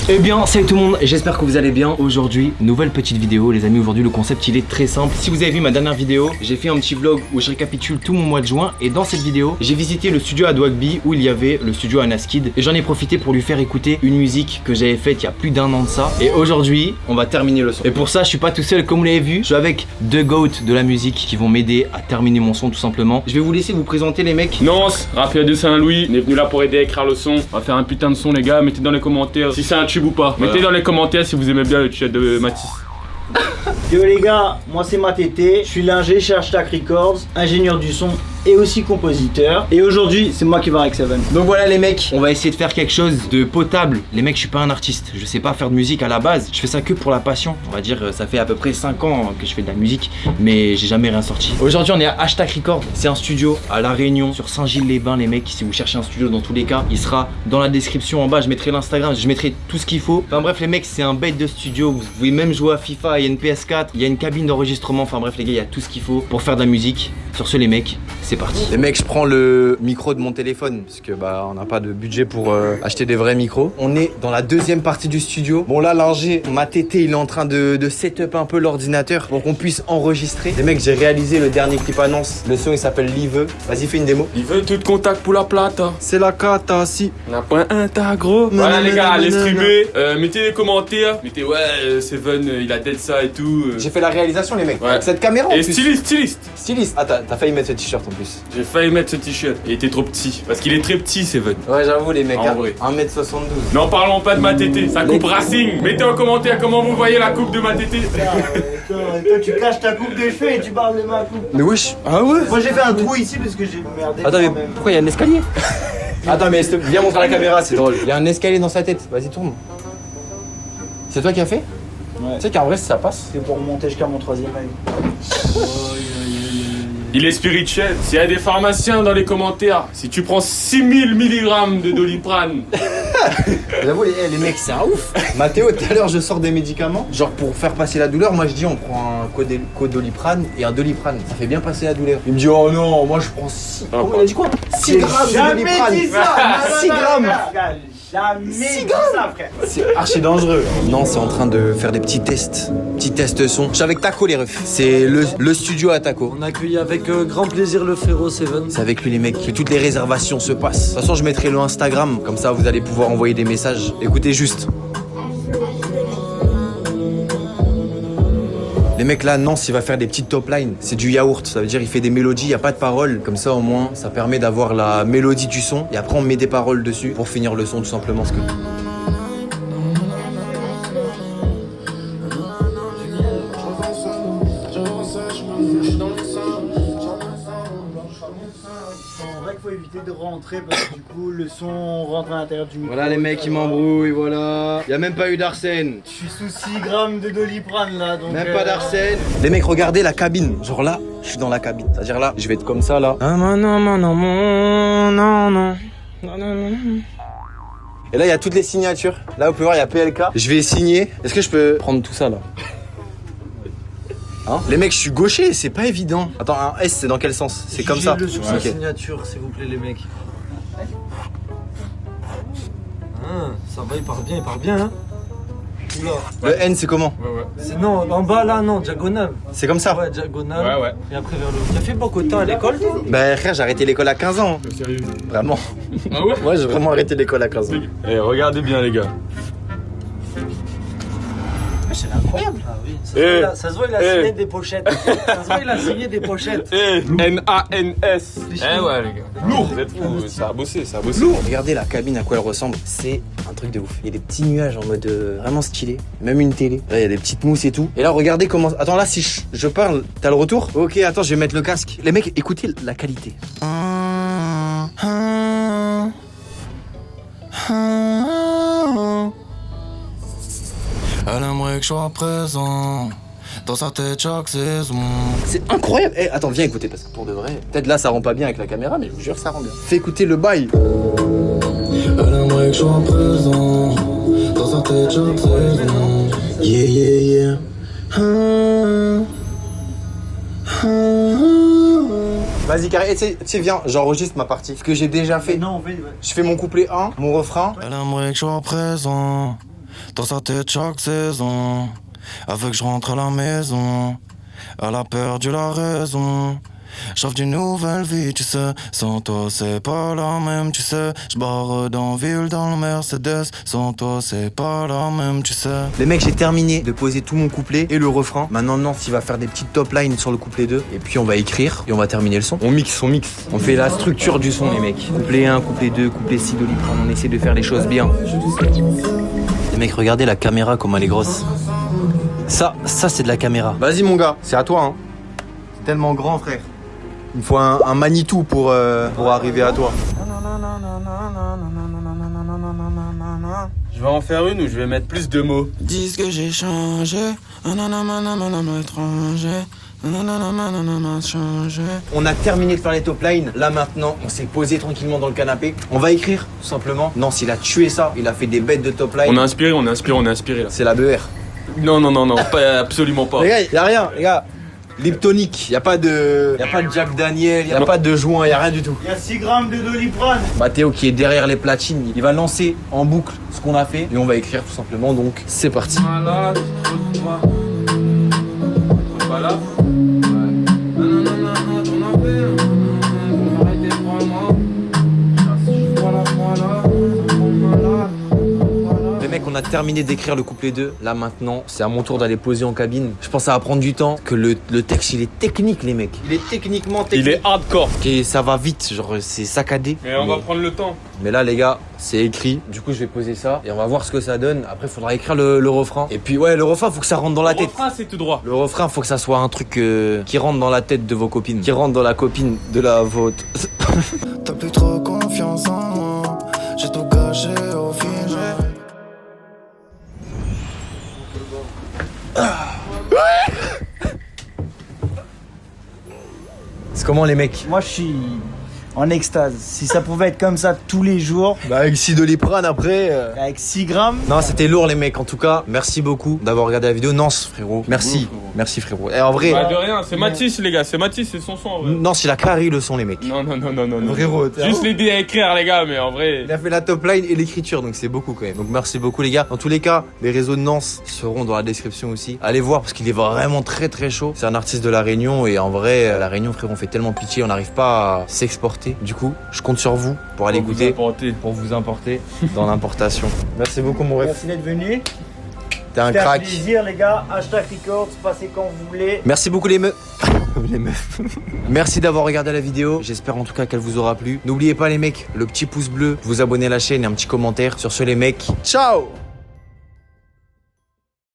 Eh bien salut tout le monde, j'espère que vous allez bien. Aujourd'hui, nouvelle petite vidéo les amis. Aujourd'hui le concept il est très simple. Si vous avez vu ma dernière vidéo, j'ai fait un petit vlog où je récapitule tout mon mois de juin. Et dans cette vidéo, j'ai visité le studio à Dwagby où il y avait le studio Anaskid. Et j'en ai profité pour lui faire écouter une musique que j'avais faite il y a plus d'1 an de ça. Et aujourd'hui, on va terminer le son. Et pour ça, je suis pas tout seul comme vous l'avez vu. Je suis avec deux goats de la musique qui vont m'aider à terminer mon son tout simplement. Je vais vous laisser vous présenter les mecs. Nonce, rappeur de Saint-Louis, on est venu là pour aider à écrire le son. On va faire un putain de son les gars, mettez dans les commentaires si c'est un tube ou pas. Mettez dans les commentaires si vous aimez bien le chat de Mathis. Yo les gars, moi c'est Matété, je suis l'ingé chez Hashtag Records, ingénieur du son et aussi compositeur. Et aujourd'hui, c'est moi qui vais avec Seven. Donc voilà les mecs, on va essayer de faire quelque chose de potable. Les mecs, je suis pas un artiste, je sais pas faire de musique à la base. Je fais ça que pour la passion. On va dire, ça fait à peu près 5 ans que je fais de la musique, mais j'ai jamais rien sorti. Aujourd'hui, on est à Hashtag Records. C'est un studio à La Réunion, sur Saint-Gilles-les-Bains les mecs. Si vous cherchez un studio dans tous les cas, il sera dans la description en bas. Je mettrai l'Instagram, je mettrai tout ce qu'il faut. Enfin bref les mecs, c'est un bête de studio. Vous pouvez même jouer à FIFA, il y a une PS4, il y a une cabine d'enregistrement. Enfin bref les gars, il y a tout ce qu'il faut pour faire de la musique. Sur ce les mecs, c'est parti. Les mecs, je prends le micro de mon téléphone parce que bah on n'a pas de budget pour acheter des vrais micros. On est dans la deuxième partie du studio. Bon là l'ingé, Matété, il est en train de setup un peu l'ordinateur pour qu'on puisse enregistrer. Les mecs, j'ai réalisé le dernier clip annonce. Le son il s'appelle Live. Vas-y, fais une démo. Il veut tout contact pour la plata. C'est la cata si. On a point un tas gros. Voilà les gars, allez streamer. Mettez les commentaires. Mettez ouais, Seven, il a dead ça et tout. J'ai fait la réalisation les mecs. Ouais. Avec cette caméra en Et plus. styliste. Styliste. Ah t'as failli mettre ce t-shirt en plus. J'ai failli mettre ce t-shirt. Il était trop petit. Parce qu'il est très petit, Seven. Ouais j'avoue les mecs. En vrai. 1m72. N'en parlons pas de Matété, sa coupe Racing. Mettez en commentaire comment vous voyez la coupe de Matété. Toi, tu caches ta coupe de cheveux et tu parles de ma coupe. Mais wesh. Ah ouais. Moi j'ai fait un trou ici parce que j'ai merdé. Attends mais moi-même. pourquoi il y a un escalier? Attends mais viens montrer à la caméra, c'est drôle. Il y a un escalier dans sa tête. Vas-y tourne. C'est toi qui as fait? Ouais. Tu sais qu'en vrai ça passe. C'est pour monter jusqu'à mon 3e œil. Il est spirituel. S'il y a des pharmaciens dans les commentaires, si tu prends 6000 mg de Doliprane. J'avoue les mecs c'est un ouf. Mathéo, tout à l'heure je sors des médicaments. Genre pour faire passer la douleur, moi je dis on prend un Codoliprane et un Doliprane. Ça fait bien passer la douleur. Il me dit oh non, moi je prends 6. Comment il a dit quoi? 6 grammes de Doliprane. 6 grammes. Jamais dit ça, frère. C'est archi dangereux. Non, c'est en train de faire des petits tests. Petits tests son. Je suis avec Taco les refs. C'est le studio à Taco. On accueille avec grand plaisir le frérot Seven. C'est avec lui les mecs que toutes les réservations se passent. De toute façon, je mettrai le Instagram. Comme ça, vous allez pouvoir envoyer des messages. Écoutez juste. Les mecs là, Nance, il va faire des petites top lines. C'est du yaourt, ça veut dire il fait des mélodies, il n'y a pas de paroles. Comme ça au moins, ça permet d'avoir la mélodie du son. Et après on met des paroles dessus pour finir le son tout simplement. Parce que... En vrai qu'il faut éviter de rentrer parce que du coup le son rentre à l'intérieur du micro. Voilà les mecs, ils m'embrouillent, voilà. Il n'y a même pas eu d'Arsène. Je suis sous 6 grammes de Doliprane là donc. Même pas d'Arsène. Les mecs, regardez la cabine. Genre là, je suis dans la cabine. C'est-à-dire là, je vais être comme ça là. Non. Et là, il y a toutes les signatures. Là, vous pouvez voir, il y a PLK. Je vais signer. Est-ce que je peux prendre tout ça là? Hein? Les mecs, je suis gaucher, c'est pas évident. Attends, un S, c'est dans quel sens? C'est comme ça? Jugez-le sur sa Ok. signature, s'il vous plaît, les mecs. Ah, ça va, il part bien, hein. Oula. Le N, c'est comment? C'est non, en bas là, non, diagonale. C'est comme ça? Ouais, diagonale. Ouais. Et après vers le haut. T'as fait beaucoup de temps à l'école, toi? Bah, frère, j'ai arrêté l'école à 15 ans. Sérieux. Vraiment. Ah ouais? Moi, j'ai vraiment arrêté l'école à 15 ans. Eh, regardez bien les gars. C'est incroyable. Ah oui, Eh. ça se voit, il a signé des pochettes. Ça se voit, il a signé des pochettes. Eh, N-A-N-S. Eh ouais les gars. Lourd. Vous êtes fous, ça a bossé. Regardez la cabine à quoi elle ressemble, c'est un truc de ouf. Il y a des petits nuages en mode vraiment stylé, même une télé. Là il y a des petites mousses et tout. Et là regardez comment... Attends là si je parle, t'as le retour? Ok attends je vais mettre le casque. Les mecs écoutez la qualité. Elle aimerait que je sois présent dans sa tête chaque saison. C'est incroyable. Eh attends viens écouter parce que pour de vrai, peut-être là ça rend pas bien avec la caméra mais je vous jure ça rend bien. Fais écouter le bail. Elle aimerait que je sois présent dans sa tête chaque saison. Yeah. Vas-y carré, tu sais viens, j'enregistre ma partie. Ce que j'ai déjà fait. Non, en fait, ouais. Je fais mon couplet 1, mon refrain. Elle aimerait que je sois présent Dans sa tête chaque saison. Avec je rentre à la maison. Elle a perdu la raison. J'offre d'une nouvelle vie, tu sais. Sans toi, c'est pas la même, tu sais. J'barre dans ville, dans le Mercedes. Sans toi, c'est pas la même, tu sais. Les mecs, j'ai terminé de poser tout mon couplet et le refrain. Maintenant, Nance, il va faire des petites top lines sur le couplet 2. Et puis, on va écrire et on va terminer le son. On mixe. On fait la structure du son, les mecs. Couplet 1, couplet 2, couplet 6 Doliprane. On essaie de faire les choses bien. Les mecs, regardez la caméra, comme elle est grosse. Ça c'est de la caméra. Vas-y, mon gars, c'est à toi, hein. C'est tellement grand, frère. Il faut un Manitou pour arriver à toi. Je vais en faire une où je vais mettre plus de mots. Disent que j'ai changé. Étranger. On a terminé de faire les top lines. Là maintenant, on s'est posé tranquillement dans le canapé. On va écrire, tout simplement. Nance, il a tué ça. Il a fait des bêtes de top line. On est inspiré là. C'est la BR. Non, pas, absolument pas. Les gars, y a rien, les gars. Liptonic, y a pas de Jack Daniel, y a pas de joint, y a rien du tout. Il y a 6 grammes de Doliprane. Mathéo qui est derrière les platines, il va lancer en boucle ce qu'on a fait et on va écrire tout simplement. Donc c'est parti. Malade, voilà. Les mecs, on a terminé d'écrire le couplet 2. Là maintenant, c'est à mon tour d'aller poser en cabine. Je pense que ça va prendre du temps. Que le texte, il est technique, les mecs. Il est techniquement technique. Il est hardcore. Et ça va vite, genre c'est saccadé. Mais on va prendre le temps. Mais là, les gars, c'est écrit. Du coup, je vais poser ça et on va voir ce que ça donne. Après, il faudra écrire le refrain. Et puis, ouais, le refrain, faut que ça rentre dans la tête. Le refrain, c'est tout droit. Le refrain, faut que ça soit un truc qui rentre dans la tête de vos copines. Qui rentre dans la copine de la vôtre. T'as plus trop confiance en moi. J'ai tout gâché au final. C'est comment, les mecs? Moi, je suis en extase. Si ça pouvait être comme ça tous les jours, Bah, avec 6 Doliprane après. avec 6 grammes. Non, c'était lourd, les mecs. En tout cas, merci beaucoup d'avoir regardé la vidéo. Nance, frérot. Merci. Merci, frérot. Et en vrai, Bah, de rien, c'est Mathis, les gars, c'est son son en vrai. Nance, il a carré le son, les mecs. Non. Frérot, t'es Juste l'idée à écrire, les gars, mais en vrai. Il a fait la top line et l'écriture, donc c'est beaucoup quand même. Donc merci beaucoup, les gars. Dans tous les cas, les réseaux de Nance seront dans la description aussi. Allez voir parce qu'il est vraiment très très chaud. C'est un artiste de La Réunion et en vrai, La Réunion, frérot, on fait tellement pitié, on n'arrive pas à s'exporter. Du coup, je compte sur vous pour aller goûter, pour vous importer dans l'importation. Merci beaucoup, mon ref. Merci d'être venu. T'es un C'était un crack. plaisir, les gars. Hashtag Records, passez quand vous voulez. Merci beaucoup les meufs. Les meufs. Merci d'avoir regardé la vidéo. J'espère en tout cas qu'elle vous aura plu. N'oubliez pas les mecs, le petit pouce bleu, vous abonner à la chaîne et un petit commentaire. Sur ce les mecs, ciao.